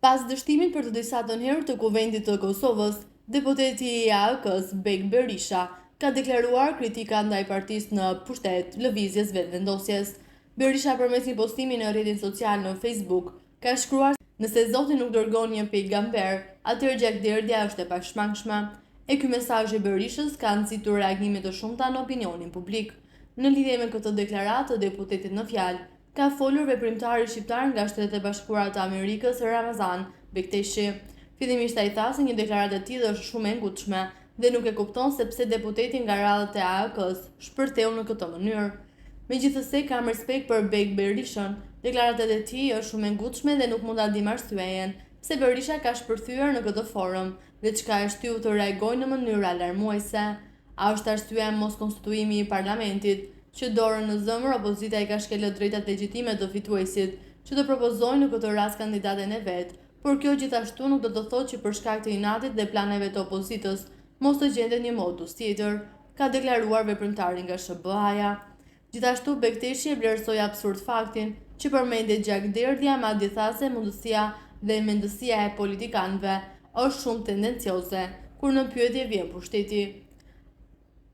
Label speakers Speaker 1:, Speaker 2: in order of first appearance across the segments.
Speaker 1: Pas dështimit për të disatën herë të Kuvendit të Kosovës, deputeti i AKs Bek Berisha ka deklaruar kritika ndaj partisë në pushtet lëvizjes vetëvendosjes. Berisha përmes një postimi në rrjetin social në Facebook ka shkruar: "Nëse Zoti nuk dërgon një pejgamber, atëherë gjakderdhja është e pashmangshme." E ky mesazh i Berishës ka nxitur reagime të shumta në opinionin publik. Në lidhje me këtë deklaratë të deputetit në fjalë, ka folur veprimtari shqiptar nga Shtetet e Bashkuara të Amerikës Ramazan Bekteshi. Fillimisht ai tha se një deklaratë e tillë është shumë e ngutshme dhe nuk e kupton se pse deputeti nga radhët e AKs shpërtheu në këtë mënyrë. Megjithëse kam respekt për Bek Berishën, deklaratat e tij është shumë e ngutshme dhe nuk mund ta dim arsyejen pse Berisha ka shpërthyer në këtë forum dhe çka e shtyu të reagojë në mënyrë alarmuese. A është arsyeja mos konstituimi i parlamentit, që dorën në zemër opozita i ka shkelë drejtat legjitime të fituesit që të propozojnë në këtë rast kandidaten e vet, por kjo gjithashtu nuk do të thotë që për shkak të inatit dhe planeve të opozitës mos të gjendet një modus tjetër, ka deklaruar veprimtari nga SBA-ja. Gjithashtu Bekteshi e vlerësoi absurd faktin që përmendet gjakderdhja, madje tha se mundësia dhe mendësia e politikanëve është shumë tendencioze kur në pyetje vjen pushteti.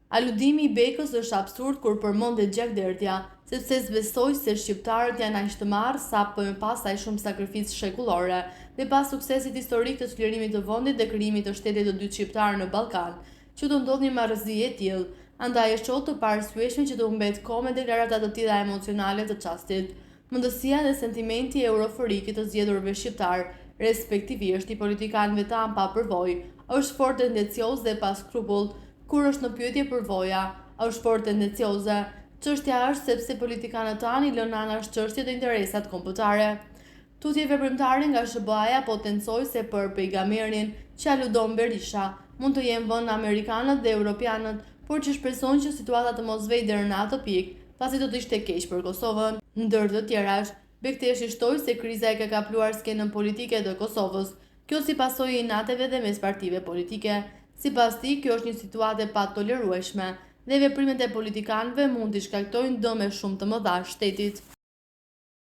Speaker 1: Aludimi i Bekës është absurd kur përmendet gjakderdhja, sepse s'besoj se shqiptarët janë aq të marrë sapo më pas aq shumë sakrificë shekullore dhe pas suksesit historik të çlirimit të vendit dhe krijimit të shtetit të dytë shqiptar në Ballkan, që të ndodhë një marrëzi e tillë. Andaj është shumë të paarsyeshme që të humbet kohë me deklarata të tilla emocionale të çastit. Mendësia dhe sentimenti euroforik i të zgjedhurve shqiptar, respektivisht i politikanëve tan pa përvojë, është fort tendencioz dhe pa skrupull. Kur është në pyetje përvoja, është fort tendencioze. Çështja është sepse politikanët tanë i lënë anash çështje të interesat kombëtare. Tutje veprimtare nga SBA-ja potencoj se për pejgamberin që aludon Berisha mund të jenë vënë amerikanët dhe europianët, por që shpresojnë që situata të mos vejë deri në atë pikë, pasi do të ishte keq për Kosovën. Ndër të tjerash, Bekteshi shtoi se kriza e ka kapluar skenën politike të Kosovës, kjo si pasojë e inateve dhe mes partive politike. Sipas tij, kjo është një situatë pa tolerueshme dhe veprimet e politikanëve mund t'i shkaktojnë dëme shumë të mëdha shtetit.